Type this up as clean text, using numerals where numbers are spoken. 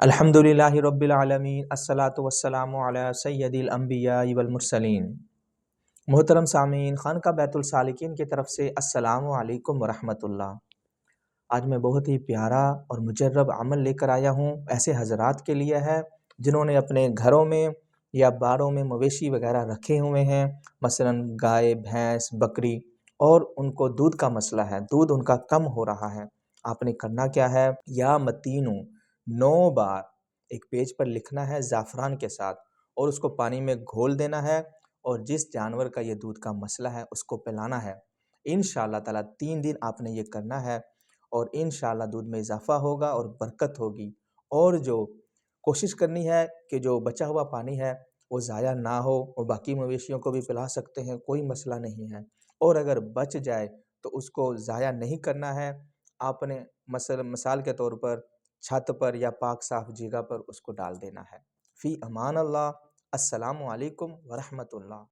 الحمدللہ رب العالمین، الصلاۃ والسلام علی سید الانبیاء والمرسلین۔ محترم سامعین، خانقاہ بیت السالکین کی طرف سے السلام علیکم ورحمۃ اللہ۔ آج میں بہت ہی پیارا اور مجرب عمل لے کر آیا ہوں، ایسے حضرات کے لیے ہے جنہوں نے اپنے گھروں میں یا باڑوں میں مویشی وغیرہ رکھے ہوئے ہیں، مثلا گائے، بھینس، بکری، اور ان کو دودھ کا مسئلہ ہے، دودھ ان کا کم ہو رہا ہے۔ آپ نے کرنا کیا ہے، یا متینو 9 بار ایک پیج پر لکھنا ہے زعفران کے ساتھ، اور اس کو پانی میں گھول دینا ہے، اور جس جانور کا یہ دودھ کا مسئلہ ہے اس کو پلانا ہے۔ انشاءاللہ تعالیٰ 3 دن آپ نے یہ کرنا ہے، اور انشاءاللہ دودھ میں اضافہ ہوگا اور برکت ہوگی۔ اور جو کوشش کرنی ہے کہ جو بچا ہوا پانی ہے وہ ضائع نہ ہو، وہ باقی مویشیوں کو بھی پلا سکتے ہیں، کوئی مسئلہ نہیں ہے۔ اور اگر بچ جائے تو اس کو ضائع نہیں کرنا ہے، آپ نے مثال کے طور پر چھت پر یا پاک صاف جگہ پر اس کو ڈال دینا ہے۔ فی امان اللہ، السلام علیکم ورحمۃ اللہ۔